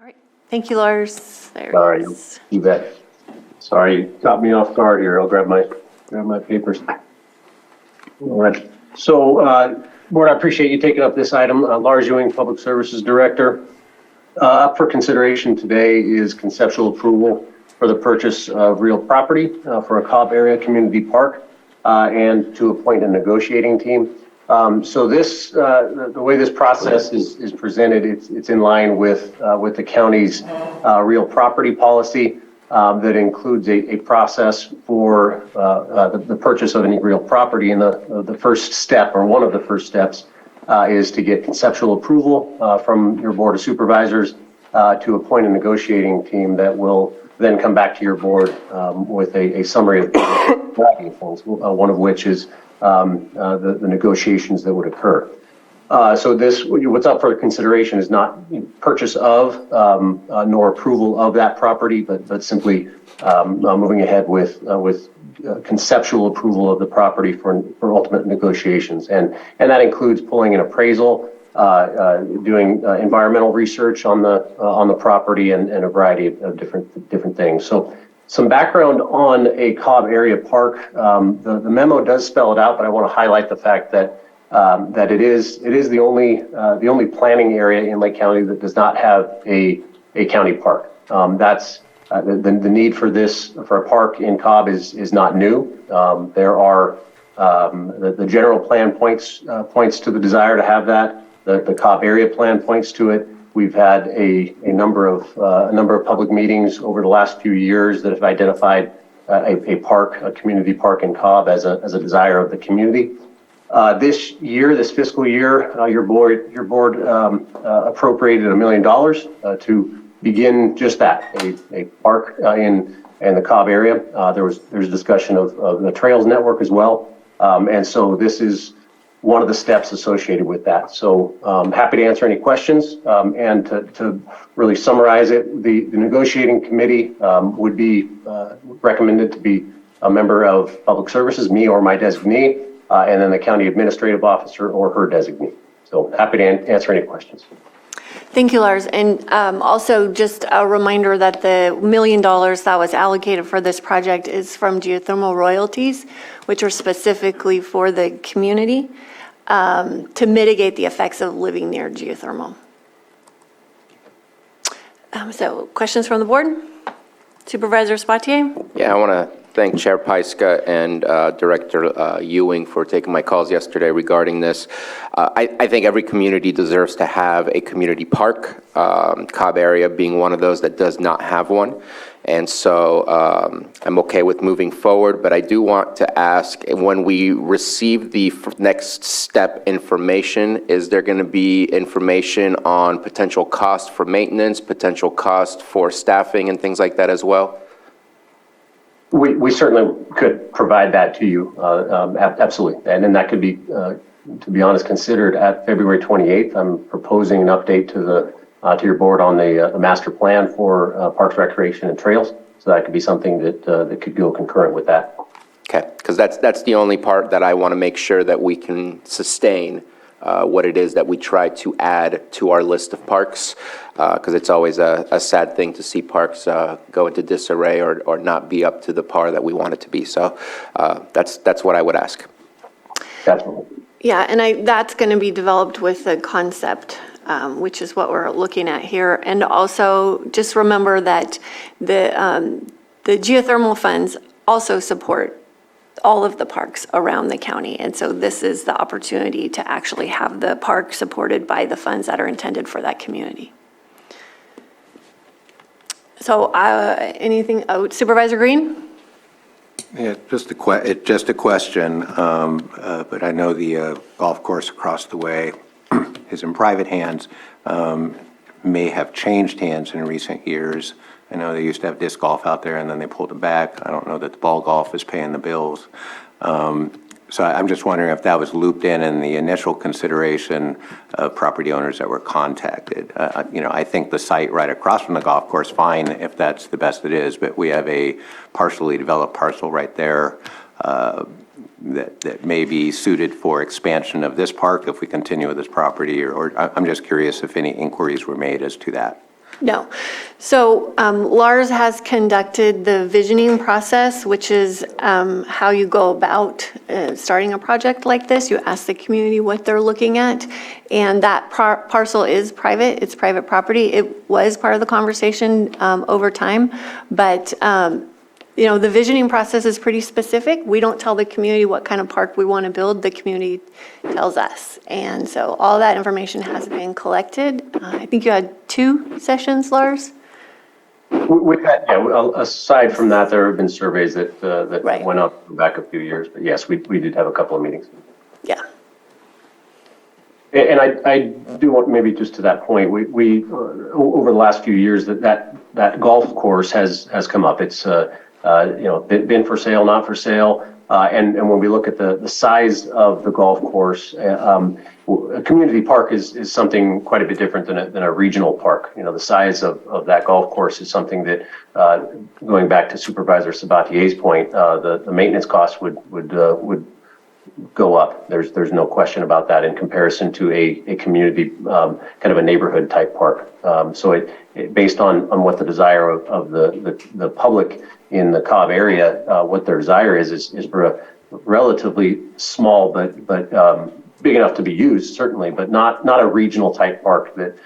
All right. Thank you, Lars. There Sorry, it is. you bet. Sorry, you caught me off guard here. I'll grab my papers. All right. So, Board, I appreciate you taking up this item. Lars Ewing, Public Services Director. Up for consideration today is conceptual approval for the purchase of real property for a Cobb area community park and to appoint a negotiating team. So this, the way this process is presented, it's in line with the county's real property policy that includes a process for the purchase of any real property. And the first step, or one of the first steps, is to get conceptual approval from your Board of Supervisors to appoint a negotiating team that will then come back to your board with a summary of variety of things, one of which is the negotiations that would occur. So this, what's up for consideration is not purchase of nor approval of that property, but simply moving ahead with conceptual approval of the property for ultimate negotiations. And that includes pulling an appraisal, doing environmental research on the property and a variety of different things. So some background on a Cobb area park. The memo does spell it out, but I want to highlight the fact that it is the only planning area in Lake County that does not have a county park. That's the need for a park in Cobb is not new. There are the general plan points to the desire to have that. The Cobb area plan points to it. We've had a number of public meetings over the last few years that have identified a community park in Cobb as a desire of the community. This fiscal year, your board appropriated $1 million to begin just that, a park in the Cobb area. There's discussion of the trails network as well, and so this is one of the steps associated with that. So happy to answer any questions, and to really summarize it, the negotiating committee would be recommended to be a member of Public Services, me or my designee, and then the county administrative officer or her designee. So happy to answer any questions. Thank you, Lars. And also just a reminder that the $1 million that was allocated for this project is from geothermal royalties, which are specifically for the community to mitigate the effects of living near geothermal. So questions from the board? Supervisor Spatier? Yeah, I want to thank Chair Pieska and Director Ewing for taking my calls yesterday regarding this. I think every community deserves to have a community park, Cobb area being one of those that does not have one. And so I'm okay with moving forward, but I do want to ask, when we receive the next step information, is there going to be information on potential cost for maintenance, potential cost for staffing and things like that as well? We certainly could provide that to you, absolutely. And then that could be, to be honest, considered at February 28th. I'm proposing an update to your board on the master plan for Parks, Recreation, and Trails. So that could be something that could go concurrent with that. Okay, because that's the only part that I want to make sure that we can sustain what it is that we try to add to our list of parks, because it's always a sad thing to see parks go into disarray or not be up to the par that we want it to be. So that's what I would ask. Definitely. Yeah, and that's going to be developed with the concept, which is what we're looking at here. And also just remember that the geothermal funds also support all of the parks around the county. And so this is the opportunity to actually have the park supported by the funds that are intended for that community. So anything, Supervisor Green? Yeah, just a question, but I know the golf course across the way is in private hands, may have changed hands in recent years. I know they used to have disc golf out there and then they pulled it back. I don't know that the ball golf is paying the bills. So I'm just wondering if that was looped in the initial consideration of property owners that were contacted. I think the site right across from the golf course, fine if that's the best it is, but we have a partially developed parcel right there that may be suited for expansion of this park if we continue with this property, or I'm just curious if any inquiries were made as to that. No. So Lars has conducted the visioning process, which is how you go about starting a project like this. You ask the community what they're looking at, and that parcel is private. It's private property. It was part of the conversation over time, but the visioning process is pretty specific. We don't tell the community what kind of park we want to build. The community tells us. And so all that information has been collected. I think you had 2 sessions, Lars? We've had, aside from that, there have been surveys that Right. went up back a few years, but yes, we did have a couple of meetings. Yeah. And I do want, maybe just to that point, we over the last few years, that golf course has come up. It's, been for sale, not for sale. And when we look at the size of the golf course, a community park is something quite a bit different than a regional park. The size of that golf course is something that, going back to Supervisor Sabatier's point, the maintenance costs would go up. There's no question about that in comparison to a community, kind of a neighborhood type park. So it based on what the desire of the public in the Cobb area, what their desire is for a relatively small but big enough to be used, certainly, but not a regional type park that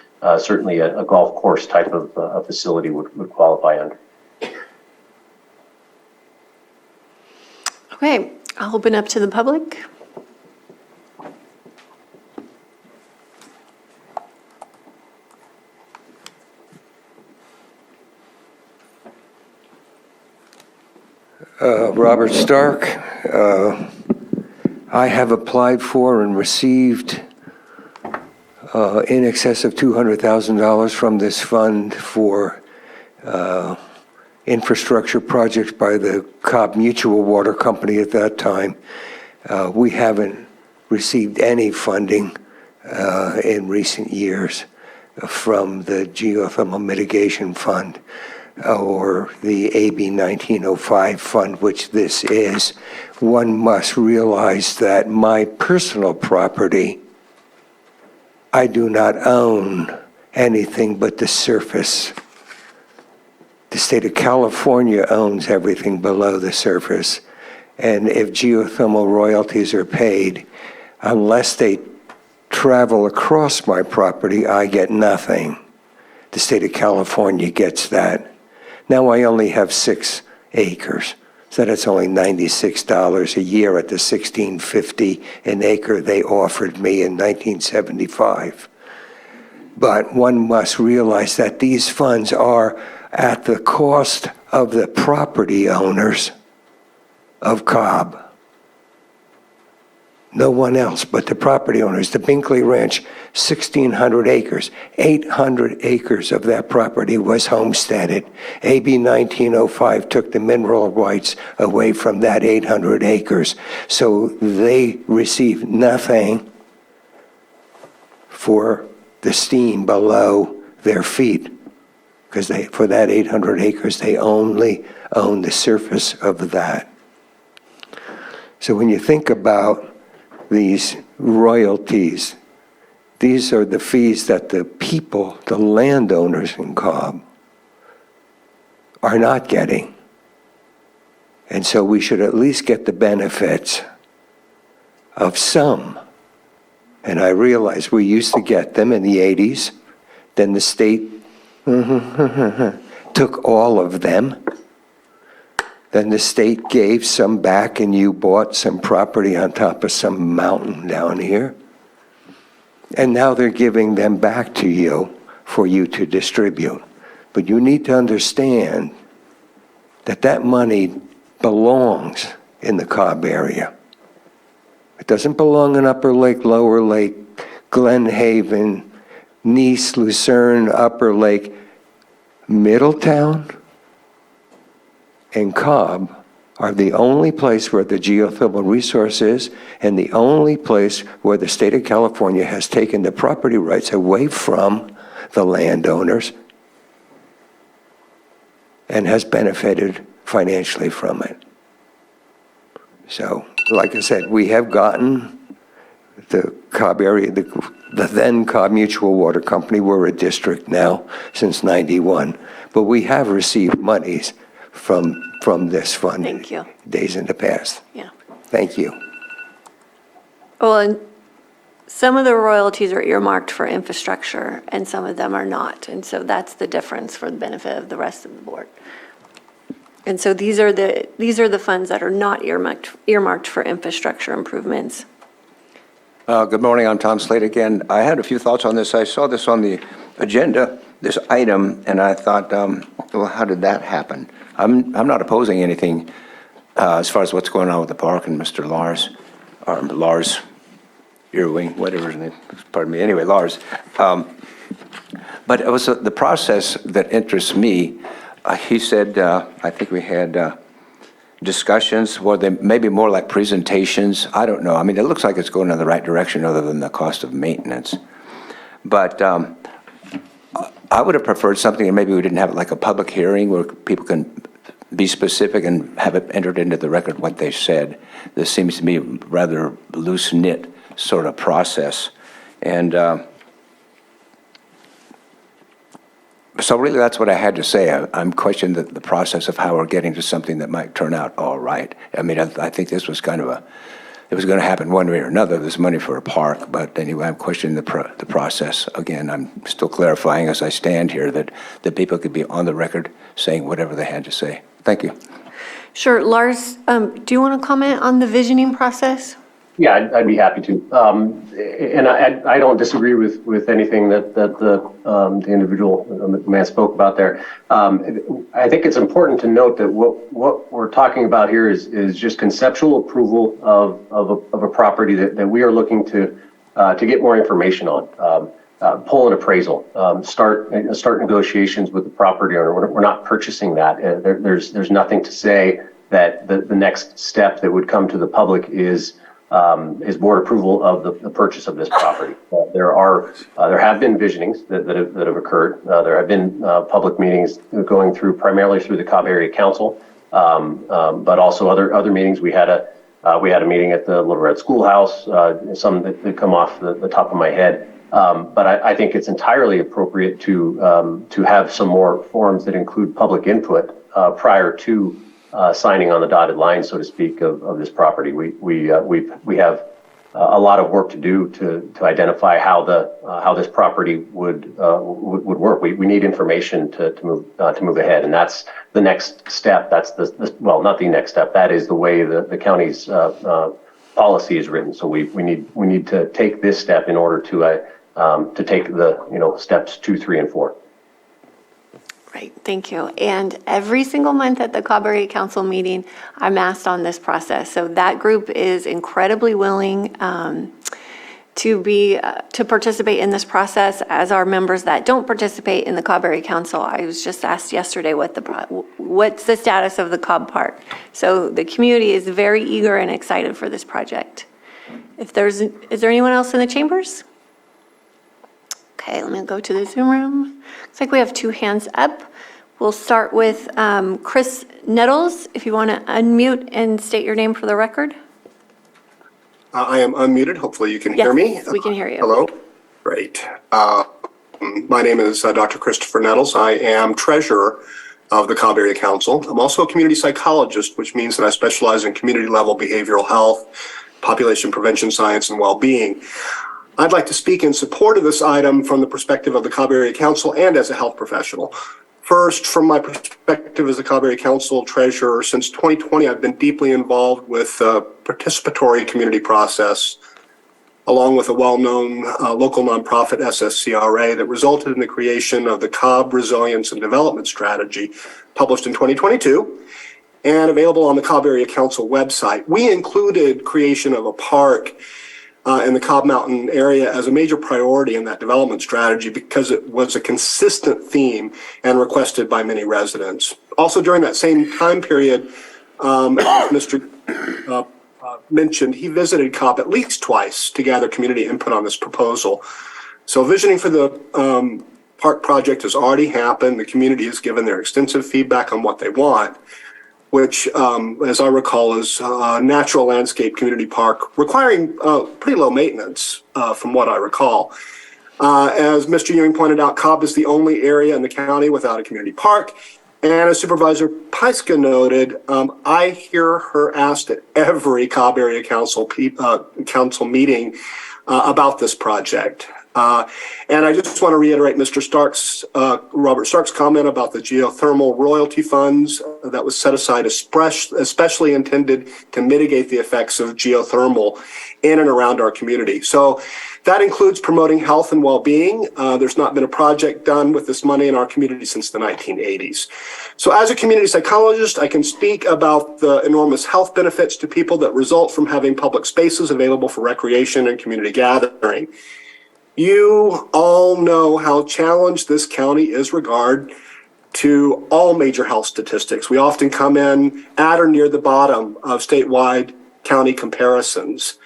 certainly a golf course type of facility would qualify under. Okay, I'll open up to the public. Robert Stark. I have applied for and received in excess of $200,000 from this fund for infrastructure projects by the Cobb Mutual Water Company at that time. We haven't received any funding in recent years from the Geothermal Mitigation Fund or the AB 1905 fund, which this is. One must realize that my personal property, I do not own anything but the surface. The state of California owns everything below the surface. And if geothermal royalties are paid, unless they travel across my property, I get nothing. The state of California gets that. Now I only have 6 acres, so that's only $96 a year at the $16.50 an acre they offered me in 1975. But one must realize that these funds are at the cost of the property owners of Cobb. No one else but the property owners. The Binkley Ranch, 1,600 acres. 800 acres of that property was homesteaded. AB 1905 took the mineral rights away from that 800 acres. So they received nothing for the steam below their feet, because for that 800 acres, they only own the surface of that. So when you think about these royalties, these are the fees that the people, the landowners in Cobb, are not getting. And so we should at least get the benefits of some. And I realize we used to get them in the 80s. Then the state took all of them. Then the state gave some back and you bought some property on top of some mountain down here. And now they're giving them back to you for you to distribute. But you need to understand that that money belongs in the Cobb area. It doesn't belong in Upper Lake, Lower Lake, Glen Haven, Nice, Lucerne, Upper Lake. Middletown and Cobb are the only place where the geothermal resource is, and the only place where the state of California has taken the property rights away from the landowners and has benefited financially from it. So, like I said, we have gotten the Cobb area, the then Cobb Mutual Water Company, we're a district now since '91, but we have received monies from this fund. Thank you. Days in the past. Yeah. Thank you. Well, and some of the royalties are earmarked for infrastructure and some of them are not. And so that's the difference for the benefit of the rest of the board. And so these are the funds that are not earmarked for infrastructure improvements. Good morning, I'm Tom Slade again. I had a few thoughts on this. I saw this on the agenda, this item, and I thought, well, how did that happen? I'm not opposing anything as far as what's going on with the park and Mr. Lars, or Lars Earwing, whatever his name, pardon me, anyway, Lars. But it was the process that interests me. He said, I think we had discussions, were they maybe more like presentations? I don't know. I mean, it looks like it's going in the right direction other than the cost of maintenance. But I would have preferred something, and maybe we didn't have it like a public hearing where people can be specific and have it entered into the record what they said. This seems to me rather loose-knit sort of process. And so really that's what I had to say. I'm questioning the process of how we're getting to something that might turn out all right. I mean, I think this was kind of it was going to happen one way or another, this money for a park. But anyway, I'm questioning the process. Again, I'm still clarifying as I stand here that the people could be on the record saying whatever they had to say. Thank you. Sure. Lars, do you want to comment on the visioning process? Yeah, I'd be happy to. And I don't disagree with anything that the individual man spoke about there. I think it's important to note that what we're talking about here is just conceptual approval of a property that we are looking to get more information on. Pull an appraisal, start negotiations with the property owner. We're not purchasing that. There's nothing to say that the next step that would come to the public is board approval of the purchase of this property. There have been visionings that have occurred. There have been public meetings going through primarily through the Cobb Area Council, but also other meetings. We had a meeting at the Little Red Schoolhouse. Some that come off the top of my head. But I think it's entirely appropriate to have some more forums that include public input prior to signing on the dotted line, so to speak, of this property. We have a lot of work to do to identify how this property would work. We need information to move ahead, and that's the next step. That's well, not the next step. That is the way the county's policy is written. So we need to take this step in order to take the steps 2, 3, and 4. Right, thank you. And every single month at the Cobb Area Council meeting, I'm asked on this process. So that group is incredibly willing to participate in this process. As our members that don't participate in the Cobb Area Council, I was just asked yesterday what's the status of the Cobb Park. So the community is very eager and excited for this project. Is there anyone else in the chambers? Okay, let me go to the Zoom room. Looks like we have 2 hands up. We'll start with Chris Nettles, if you want to unmute and state your name for the record. I am unmuted. Hopefully you can hear me. Yes, we can hear you. Hello. Great. My name is Dr. Christopher Nettles. I am treasurer of the Cobb Area Council. I'm also a community psychologist, which means that I specialize in community level behavioral health, population prevention science, and well-being. I'd like to speak in support of this item from the perspective of the Cobb Area Council and as a health professional. First, from my perspective as the Cobb Area Council treasurer, since 2020, I've been deeply involved with the participatory community process, along with a well-known local nonprofit SSCRA that resulted in the creation of the Cobb Resilience and Development Strategy, published in 2022 and available on the Cobb Area Council website. We included creation of a park in the Cobb Mountain area as a major priority in that development strategy because it was a consistent theme and requested by many residents. Also during that same time period, as Mr. Mentioned, he visited Cobb at least twice to gather community input on this proposal. So visioning for the park project has already happened. The community has given their extensive feedback on what they want. which, as I recall, is a natural landscape community park requiring pretty low maintenance, from what I recall. As Mr. Ewing pointed out, Cobb is the only area in the county without a community park. And as Supervisor Pyska noted, I hear her asked at every Cobb Area Council meeting about this project. And I just want to reiterate Mr. Robert Stark's comment about the geothermal royalty funds that was set aside especially intended to mitigate the effects of geothermal in and around our community. So that includes promoting health and well-being. There's not been a project done with this money in our community since the 1980s. So as a community psychologist, I can speak about the enormous health benefits to people that result from having public spaces available for recreation and community gathering. You all know how challenged this county is regard to all major health statistics. We often come in at or near the bottom of statewide county comparisons.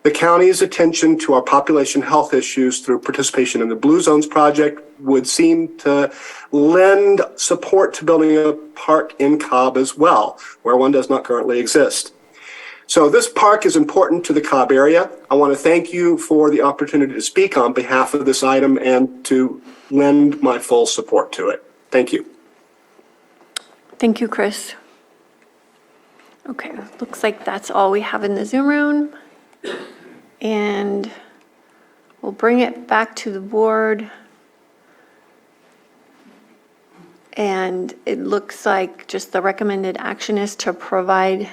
The county's attention to our population health issues through participation in the Blue Zones project would seem to lend support to building a park in Cobb as well, where one does not currently exist. So this park is important to the Cobb area. I want to thank you for the opportunity to speak on behalf of this item and to lend my full support to it. Thank you. Thank you, Chris. Okay, looks like that's all we have in the Zoom room. And we'll bring it back to the board. And it looks like just the recommended action is to provide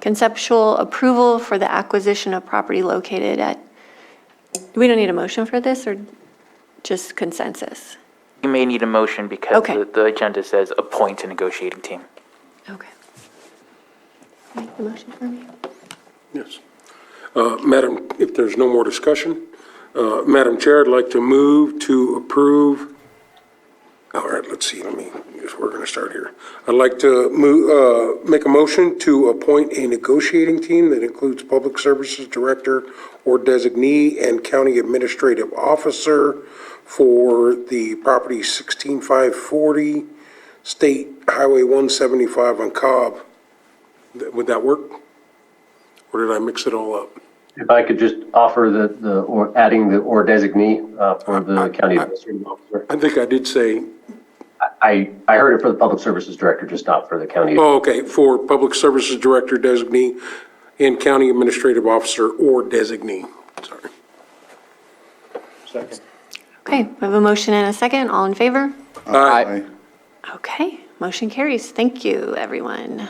conceptual approval for the acquisition of property located at, we don't need a motion for this or just consensus? You may need a motion because Okay. the agenda says appoint a negotiating team. Okay. Make the motion for me. Yes. Madam, if there's no more discussion, Madam Chair, I'd like to move to approve. All right, let's see, we're going to start here. I'd like to make a motion to appoint a negotiating team that includes Public Services Director or designee and County Administrative Officer for the property 16540 State Highway 175 on Cobb. Would that work? Or did I mix it all up? If I could just offer or adding the or designee for the county administrative officer. I think I did say, I heard it for the public services director, just not for the county. oh, okay, for Public Services Director, designee, and County Administrative Officer or designee. Sorry. Second. Okay, we have a motion and a second. All in favor? Aye. Okay, motion carries. Thank you, everyone.